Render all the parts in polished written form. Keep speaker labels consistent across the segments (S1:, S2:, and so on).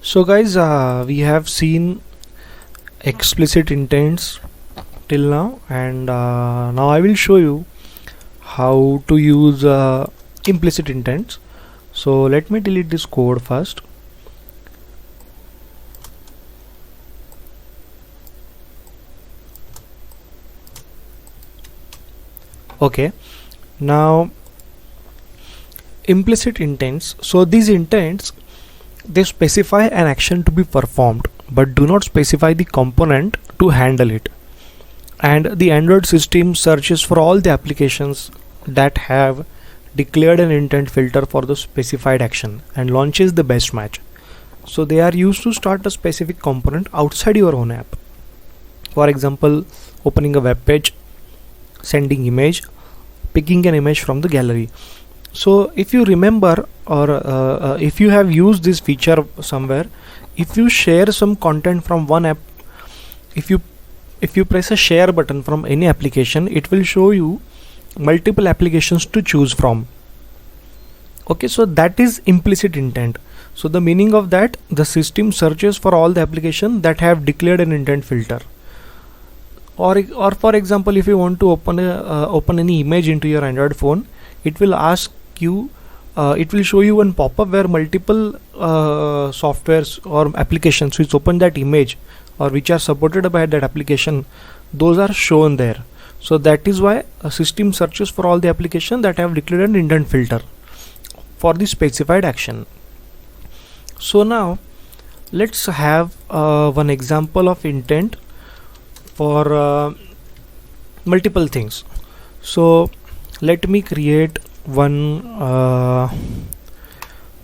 S1: So guys, we have seen explicit intents till now, and now I will show you how to use implicit intents. So let me delete this code first. Okay, now implicit intents. So these intents, they specify an action to be performed but do not specify the component to handle it. And the Android system searches for all the applications that have declared an intent filter for the specified action and launches the best match. So they are used to start a specific component outside your own app. For example, opening a web page, sending image, picking an image from the gallery. So if you remember, or if you have used this feature somewhere, if you share some content from one app, if you press a share button from any application, it will show you multiple applications to choose from. Okay, so that is implicit intent. So the meaning of that, the system searches for all the applications that have declared an intent filter. Or for example, if you want to open any image into your Android phone, it will ask you, it will show you one pop-up where multiple softwares or applications which open that image or which are supported by that application, those are shown there. So that is why a system searches for all the applications that have declared an intent filter for the specified action. So now let's have one example of intent for multiple things. So let me create one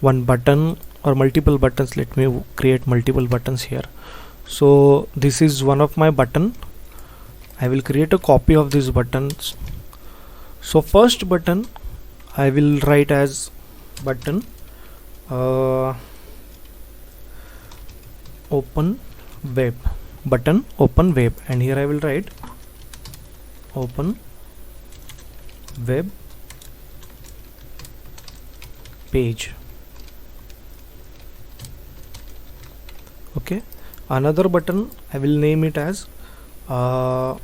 S1: button or multiple buttons. Let me create multiple buttons here. So this is one of my button. I will create a copy of these buttons. So first button I will write as button open web, button open web, and here I will write open web page. Okay, another button I will name it as a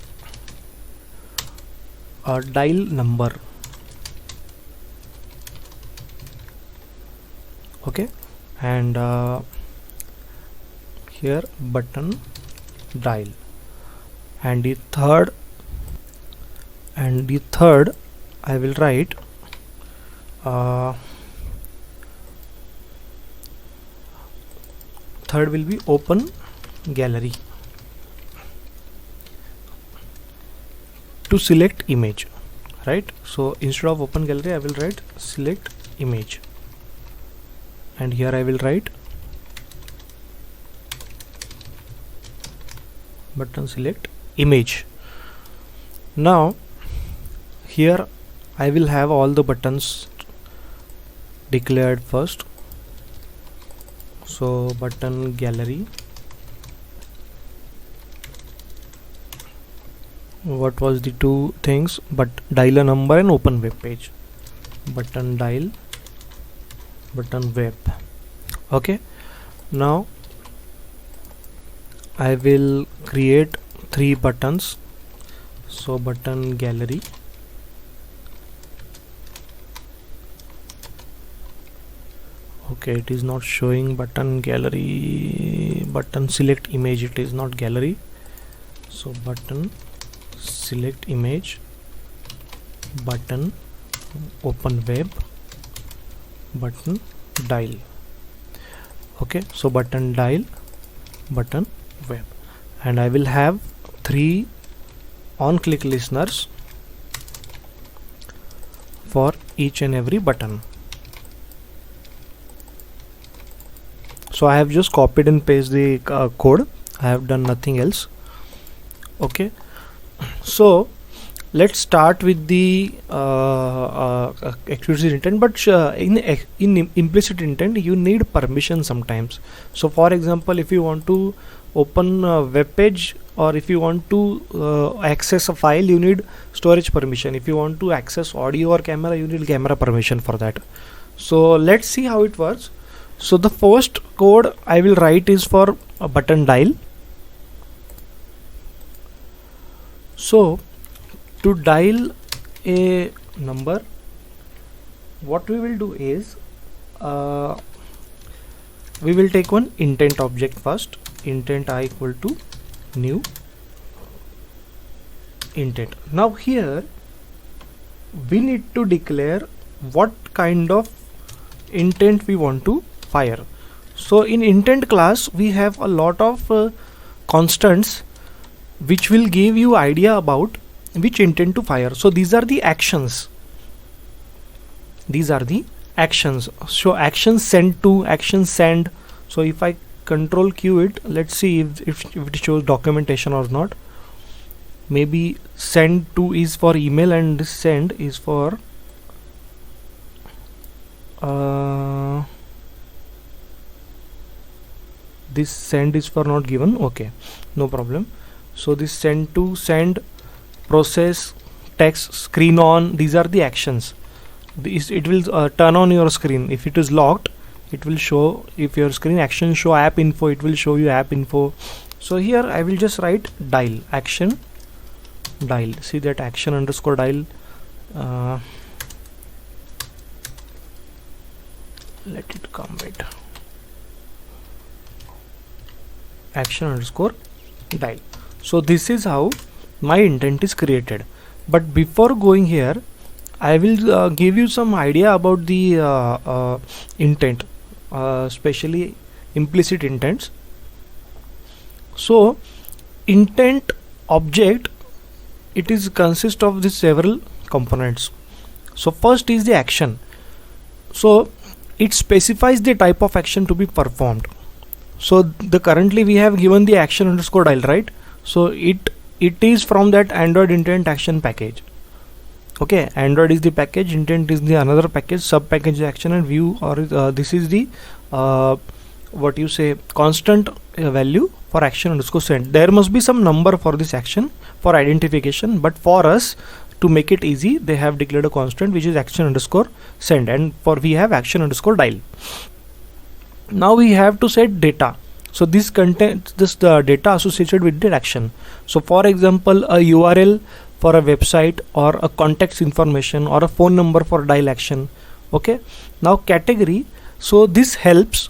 S1: dial number. Okay, and here button dial, and the third I will write third will be open gallery to select image, right? So instead of open gallery I will write select image, and here I will write button select image. Now here I will have all the buttons declared first. So button gallery, what was the two things, but dial a number and open web page. Button dial, button web. Okay, now I will create three buttons. So button gallery, okay, it is not showing button gallery, button select image, it is not gallery. So button select image, button open web, button dial. Okay, so button dial, button web, and I will have three on click listeners for each and every button. So I have just copied and pasted the code. I have done nothing else. Okay, so let's start with the explicit intent, but in implicit intent you need permission sometimes. So for example, if you want to open a web page, or if you want to access a file, you need storage permission. If you want to access audio or camera, you need camera permission for that. So let's see how it works. So the first code I will write is for a button dial. So to dial a number, what we will do is we will take one intent object first. Intent I equal to new intent. Now here we need to declare what kind of intent we want to fire. So in intent class we have a lot of constants which will give you idea about which intent to fire. So these are the actions. These are the actions. So action send to, action send. So if I control Q it, let's see if it shows documentation or not. Maybe send to is for email and this send is for this send is for not given. Okay, no problem. So this send to, send, process, text, screen on, these are the actions. It will turn on your screen. If it is locked, it will show. If your screen action show app info, it will show you app info. So here I will just write dial, action dial. See that action underscore dial. Let it come, wait. Action underscore dial. So this is how my intent is created. But before going here, I will give you some idea about the intent, especially implicit intents. So intent object, it is consist of these several components. So first is the action. So it specifies the type of action to be performed. So the currently we have given the action underscore dial, right? So it is from that Android intent action package. Okay, Android is the package, intent is the another package, sub package action, and view, or this is the what you say constant value for action underscore send. There must be some number for this action for identification, but for us to make it easy, they have declared a constant which is action underscore send, and for we have action underscore dial. Now we have to set data. So this contains this data associated with the action. So for example, a URL for a website, or a context information, or a phone number for dial action. Okay, now category. So this helps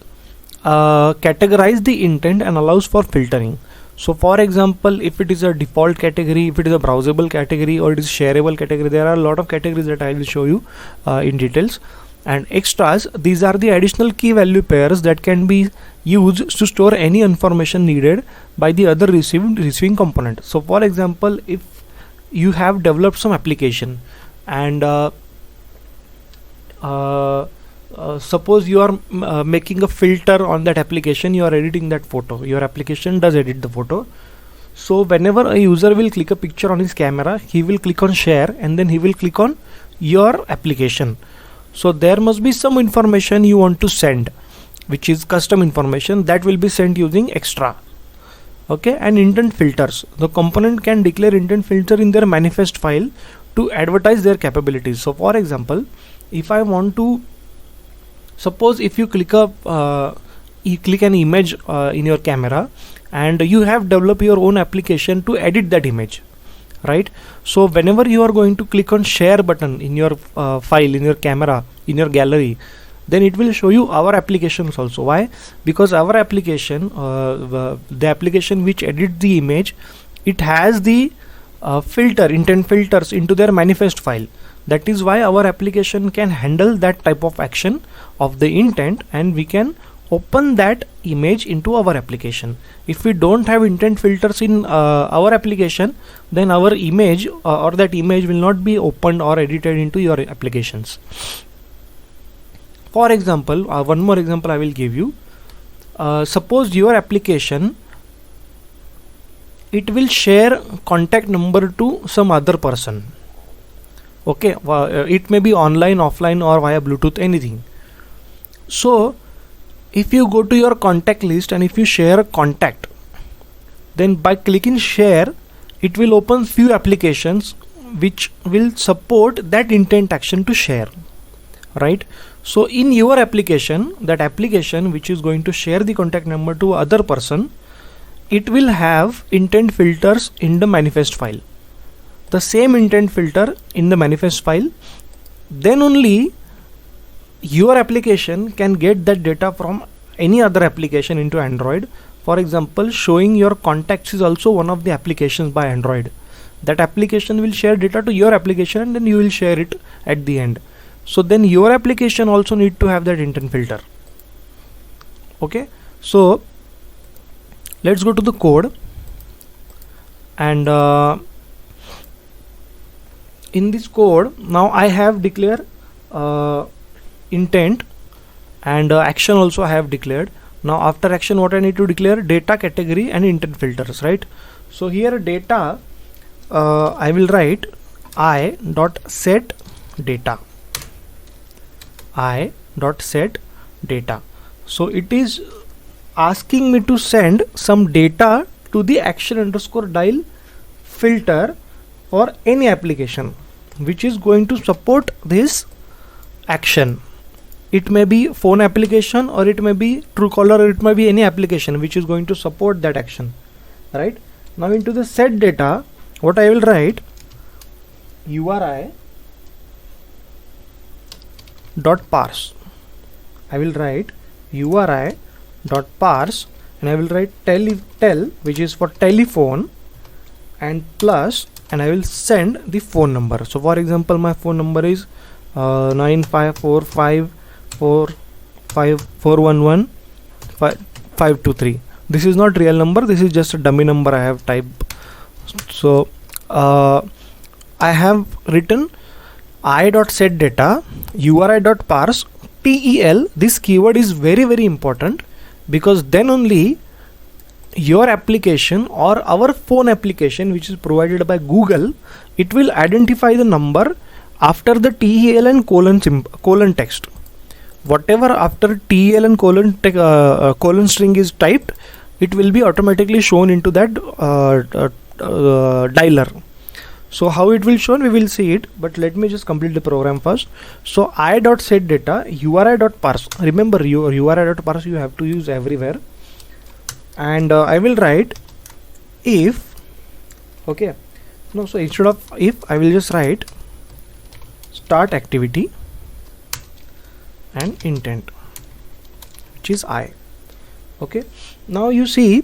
S1: categorize the intent and allows for filtering. So for example, if it is a default category, if it is a browsable category, or it is shareable category, there are a lot of categories that I will show you in details. And extras, these are the additional key value pairs that can be used to store any information needed by the other receiving component. So for example, if you have developed some application and suppose you are making a filter on that application, you are editing that photo, your application does edit the photo. So whenever a user will click a picture on his camera, he will click on share, and then he will click on your application. So there must be some information you want to send, which is custom information that will be sent using extra. Okay, and intent filters. The component can declare intent filter in their manifest file to advertise their capabilities. So for example, if I want to, suppose if you click you click an image in your camera, and you have developed your own application to edit that image, right? So whenever you are going to click on share button in your file, in your camera, in your gallery, then it will show you our applications also. Why? Because our application, the application which edits the image, it has the intent filters into their manifest file. That is why our application can handle that type of action of the intent, and we can open that image into our application. If we don't have intent filters in our application, then our image or that image will not be opened or edited into your applications. For example, one more example I will give you. Suppose your application, it will share contact number to some other person. Okay, it may be online, offline, or via Bluetooth, anything. So if you go to your contact list and if you share a contact, then by clicking share, it will open few applications which will support that intent action to share, right? So in your application, that application which is going to share the contact number to other person, it will have intent filters in the manifest file. The same intent filter in the manifest file, then only your application can get that data from any other application into Android. For example, showing your contacts is also one of the applications by Android. That application will share data to your application and then you will share it at the end. So then your application also need to have that intent filter. Okay, so let's go to the code, and in this code now I have declared intent, and action also I have declared. Now after action, what I need to declare? Data, category and intent filters, right? So here data, I will write I dot set data. I dot set data. So it is asking me to send some data to the action underscore dial filter for any application which is going to support this action. It may be phone application, or it may be Truecaller, or it may be any application which is going to support that action, right? Now into the set data, what I will write? URI dot parse. I will write URI dot parse, and I will write tel, which is for telephone, and plus, and I will send the phone number. So for example, my phone number is 95454115523. This is not real number, this is just a dummy number I have typed. So I have written I.setData URI.parse TEL. This keyword is very important, because then only your application or our phone application which is provided by Google, it will identify the number after the TEL and colon text. Whatever after TEL and colon string is typed, it will be automatically shown into that dialer. So how it will show, we will see it, but let me just complete the program first. So I.setData URI.parse. Remember, your URI.parse you have to use everywhere, and I will write if. Okay, no, so instead of if, I will just write start activity and intent, which is I. Okay, now you see,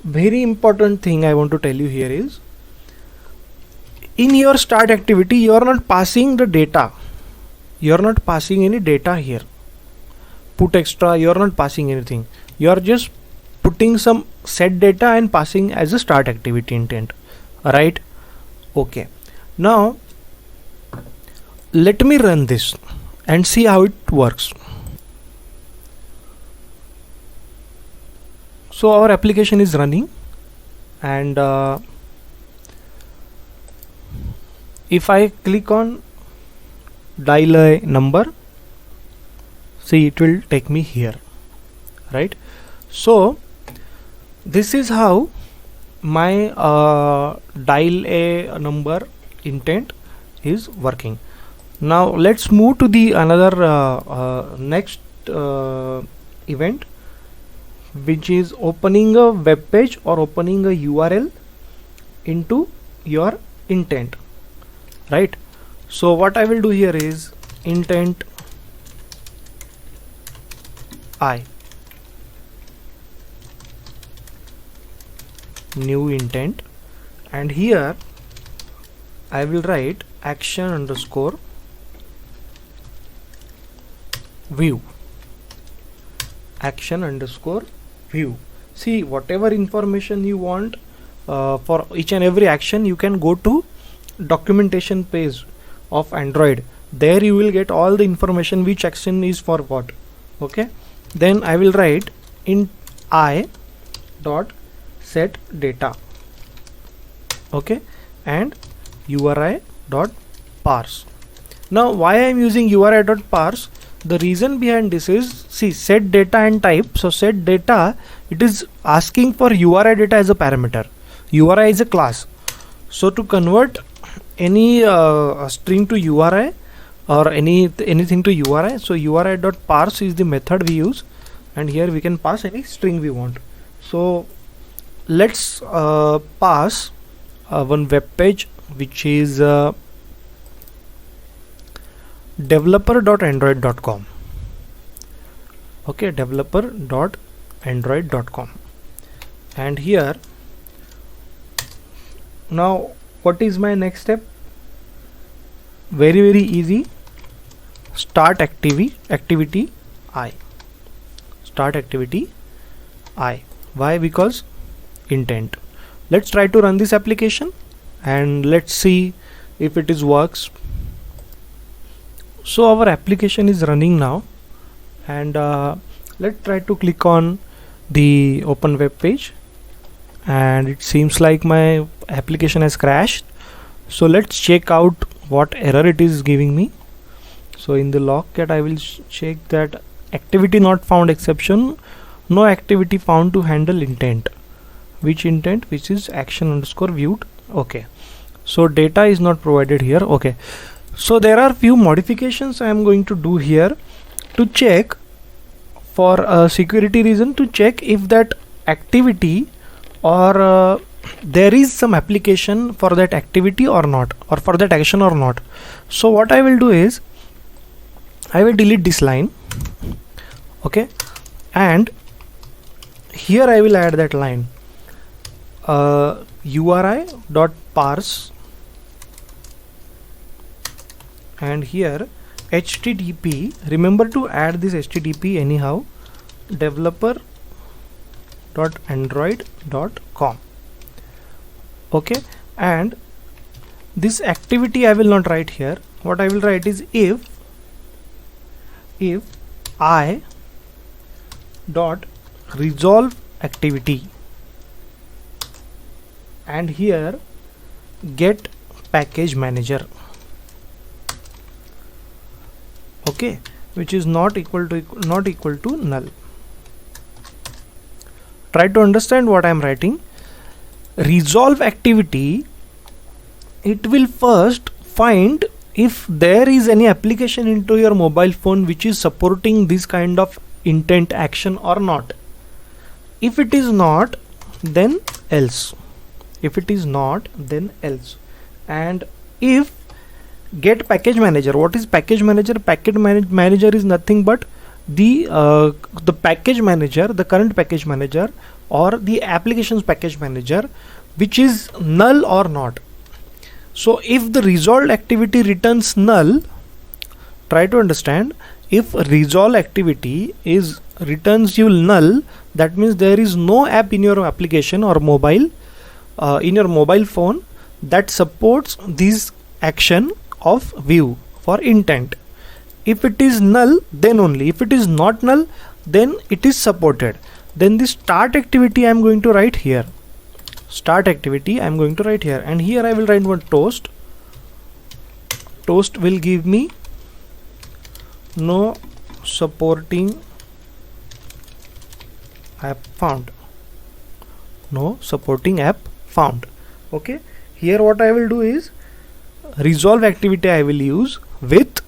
S1: very important thing I want to tell you here is, in your start activity you are not passing the data, you are not passing any data here. Put extra, you are not passing anything, you are just putting some set data and passing as a start activity intent, right? Okay, now let me run this and see how it works. So our application is running, and if I click on dial a number, see, it will take me here, right? So this is how my dial a number intent is working. Now let's move to the another next event, which is opening a web page or opening a URL into your intent, right? So what I will do here is intent I, new intent, and here I will write action underscore view, action underscore view. See, whatever information you want for each and every action, you can go to documentation page of Android. There you will get all the information which action is for what. Okay, then I will write int I dot set data, okay, and URI dot parse. Now why I am using URI dot parse? The reason behind this is, see, set data and type. So set data, it is asking for URI data as a parameter. URI is a class. So to convert any string to URI, or anything to URI. So URI.parse is the method we use, and here we can pass any string we want. So let's pass one web page which is developer.android.com. okay, developer.android.com. and here now what is my next step? Very easy. Start activity I. Start activity I. Why? Because intent. Let's try to run this application and let's see if it is works. So our application is running now, and let's try to click on the open web page, and it seems like my application has crashed. So let's check out what error it is giving me. So in the logcat I will check that activity not found exception, no activity found to handle intent. Which intent? Which is action underscore viewed. Okay, so data is not provided here. Okay, so there are few modifications I am going to do here to check, for a security reason, to check if that activity or there is some application for that activity or not, or for that action or not. So what I will do is I will delete this line. Okay, and here I will add that line, URI.parse, and here HTTP. Remember to add this HTTP anyhow, developer.android.com. okay, and this activity I will not write here. What I will write is if I dot resolve activity, and here get package manager. Okay, which is not equal to null. Try to understand what I am writing. Resolve activity, it will first find if there is any application into your mobile phone which is supporting this kind of intent action or not. If it is not, then else. If it is not, then else. And if get package manager, what is package manager? Package manager is nothing but the package manager, the current package manager, or the applications package manager, which is null or not. So if the resolved activity returns null, try to understand, if resolve activity is returns you null, that means there is no app in your application or mobile in your mobile phone that supports this action of view for intent. If it is null, then only. If it is not null, then it is supported. Then the start activity I am going to write here. Start activity I am going to write here, and here I will write one toast. Toast will give me no supporting app found. No supporting app found. Okay, here what I will do is resolve activity I will use with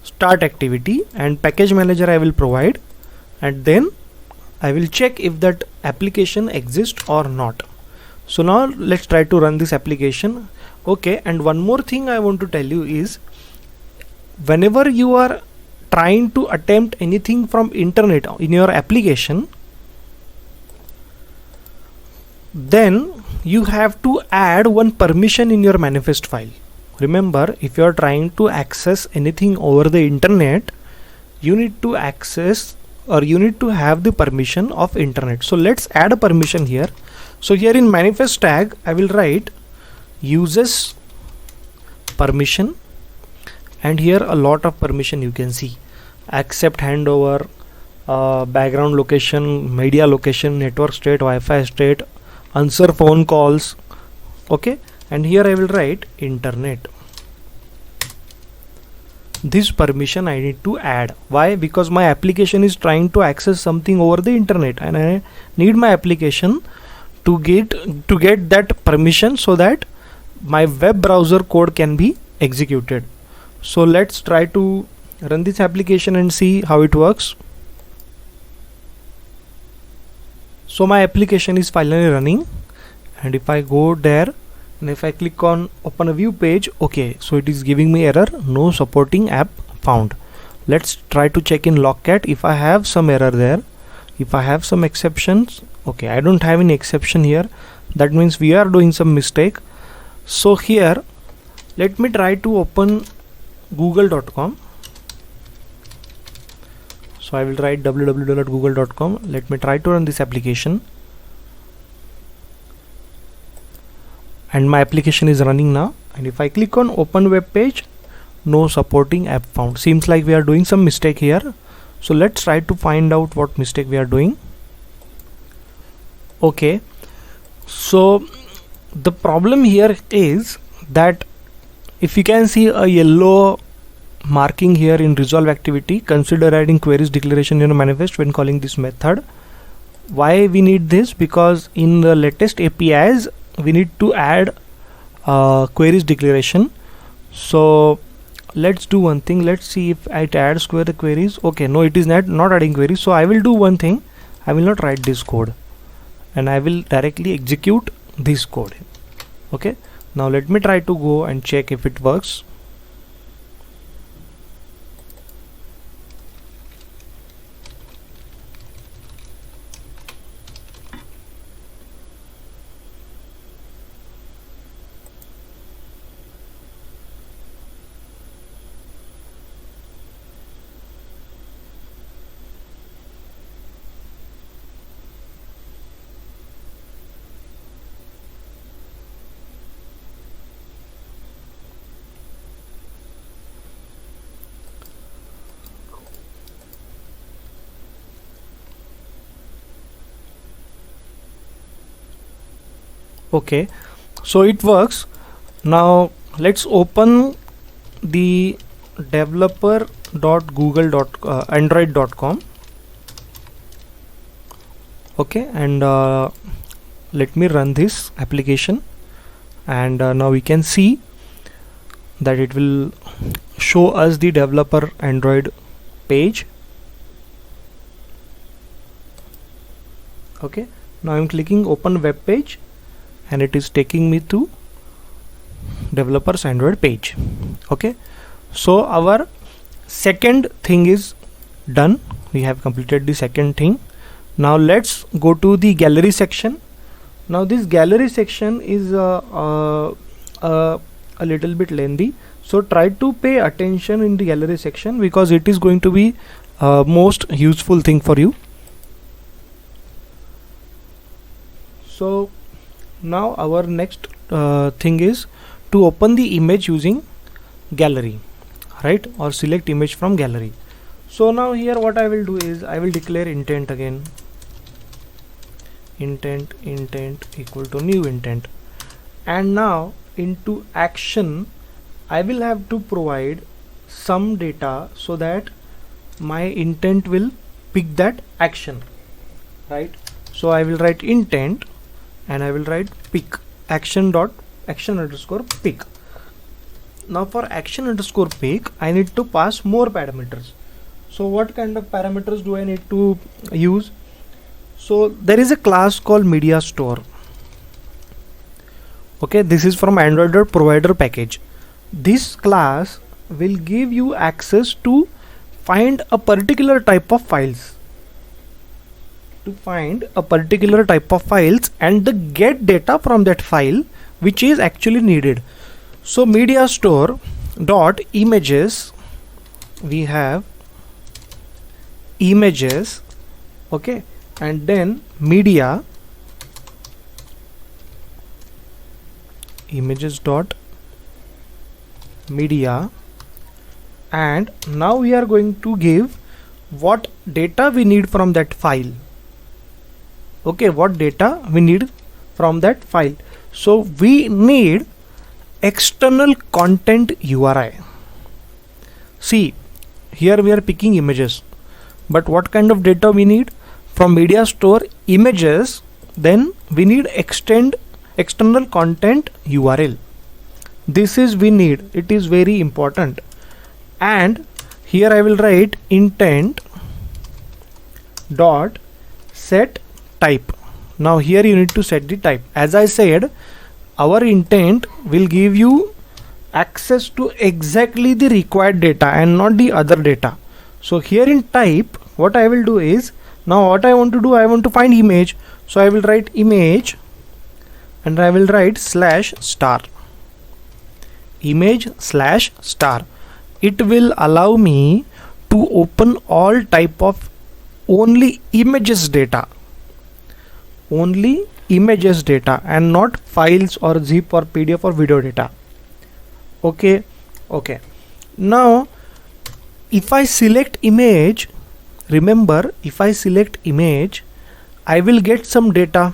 S1: start activity, and package manager I will provide, and then I will check if that application exists or not. So now let's try to run this application. Okay, and one more thing I want to tell you is, whenever you are trying to attempt anything from internet in your application, then you have to add one permission in your manifest file. Remember, if you are trying to access anything over the internet, you need to access, or you need to have the permission of internet. So let's add a permission here. So here in manifest tag I will write uses permission, and here a lot of permission you can see: accept handover, background location, media location, network state, Wi-Fi state, answer phone calls. Okay, and here I will write internet. This permission I need to add. Why? Because my application is trying to access something over the internet, and I need my application to get that permission so that my web browser code can be executed. So let's try to run this application and see how it works. So my application is finally running, and if I go there and if I click on open a view page, okay, so it is giving me error, no supporting app found. Let's try to check in Logcat if I have some error there, if I have some exceptions. Okay, I don't have any exception here. That means we are doing some mistake. So here let me try to open google.com. So I will write www.google.com. Let me try to run this application, and my application is running now. And if I click on open web page, no supporting app found. Seems like we are doing some mistake here. So let's try to find out what mistake we are doing. Okay, so the problem here is that if you can see a yellow marking here in resolve activity, consider adding queries declaration in a manifest when calling this method. Why we need this? Because in the latest APIs we need to add queries declaration. So let's do one thing. Let's see if it adds the queries. Okay, no, it is not adding queries. So I will do one thing. I will not write this code, and I will directly execute this code. Okay, now let me try to go and check if it works. Okay, so it works. Now let's open the developer.google.android.com. okay, and let me run this application, and now we can see that it will show us the developer Android page. Okay, now I'm clicking open web page, and it is taking me to developers Android page. Okay, so our second thing is done. We have completed the second thing. Now let's go to the gallery section. Now this gallery section is a little bit lengthy, so try to pay attention in the gallery section because it is going to be most useful thing for you. So now our next thing is to open the image using gallery, right, or select image from gallery. So now here what I will do is I will declare intent again. Intent equal to new intent, and now into action I will have to provide some data so that my intent will pick that action, right? So I will write intent and I will write pick action underscore pick. Now for action underscore pick I need to pass more parameters. So what kind of parameters do I need to use? So there is a class called media store. Okay, this is from Android provider package. This class will give you access to find a particular type of files, and the get data from that file which is actually needed. So media store dot images, we have images, okay, and then media images dot media, and now we are going to give what data we need from that file. Okay, what data we need from that file. So we need external content URI. See, here we are picking images, but what kind of data we need? From media store images, then we need external content URL. This is we need, it is very important. and here I will write intent dot set type. Now here you need to set the type. As I said, our intent will give you access to exactly the required data and not the other data. So here in type, what I will do is, now what I want to do, I want to find image. So I will write image and I will write /star, image /star. It will allow me to open all type of only images data, only images data, and not files or zip or PDF or video data. Okay. Now if I select image, remember, if I select image, I will get some data,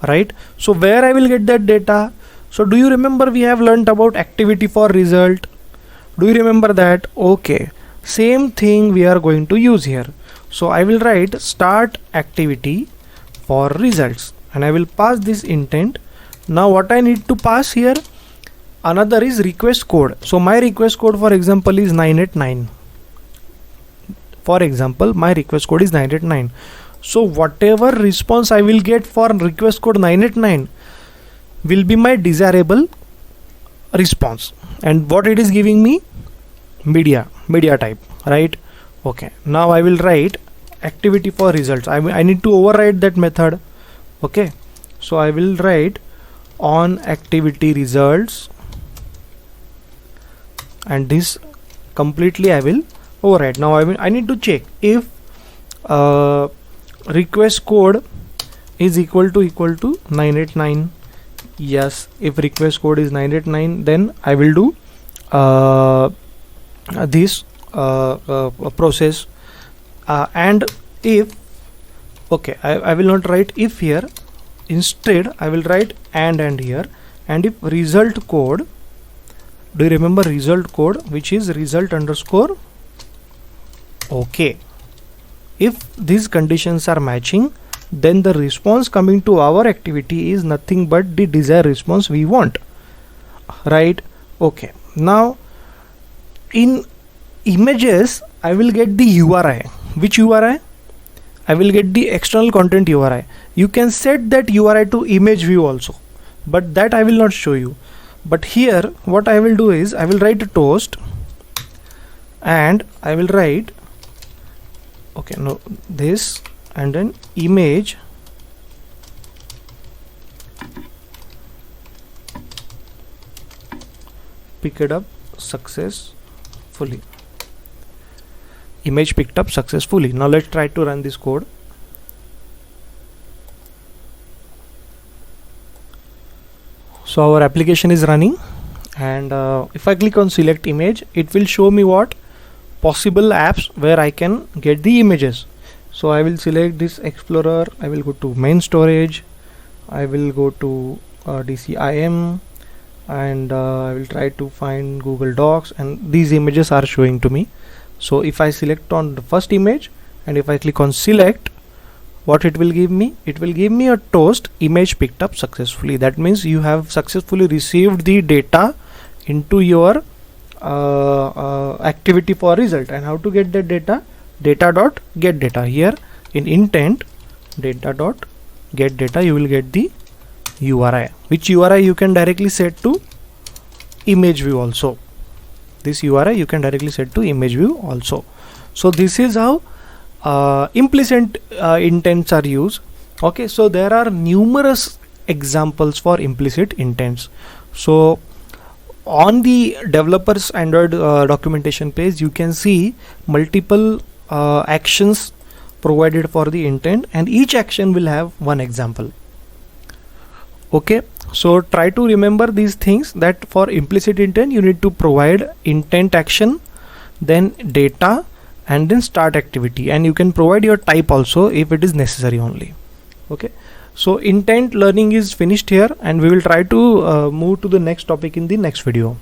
S1: right? So where I will get that data? So do you remember we have learned about activity for result? Do you remember that? Okay, same thing we are going to use here. So I will write start activity for results and I will pass this intent. Now what I need to pass here, another is request code. So my request code, for example, is 989. For example, my request code is 989. So whatever response I will get for request code 989 will be my desirable response. And what it is giving me? Media type, right? Okay, now I will write activity for results. I need to override that method. Okay, so I will write on activity results, and this completely I will override. Now I need to check if request code is equal to 989. Yes, if request code is 989, then I will do this process, and if, okay, I will not write if here, instead I will write and here, and if result code, do you remember result code, which is result underscore okay, if these conditions are matching, then the response coming to our activity is nothing but the desired response we want, right? Okay, now in images I will get the URI. Which URI? I will get the external content URI. You can set that URI to image view also, but that I will not show you. But here what I will do is I will write a toast and I will write, okay, no, this, and then image pick it up successfully. Image picked up successfully. Now let's try to run this code. So our application is running, and if I click on select image, it will show me what possible apps where I can get the images. So I will select this Explorer, I will go to main storage, I will go to DCIM, and I will try to find Google Docs, and these images are showing to me. So if I select on the first image and if I click on select, what it will give me? It will give me a toast image picked up successfully. That means you have successfully received the data into your activity for result. And how to get that data? Data dot get data. Here in intent, data dot get data, you will get the URI, which URI you can directly set to image view also. This URI you can directly set to image view also. So this is how implicit intents are used. Okay, so there are numerous examples for implicit intents. So on the developers Android documentation page, you can see multiple actions provided for the intent, and each action will have one example. Okay, so try to remember these things, that for implicit intent you need to provide intent action, then data, and then start activity, and you can provide your type also if it is necessary only. Okay, so intent learning is finished here, and we will try to move to the next topic in the next video.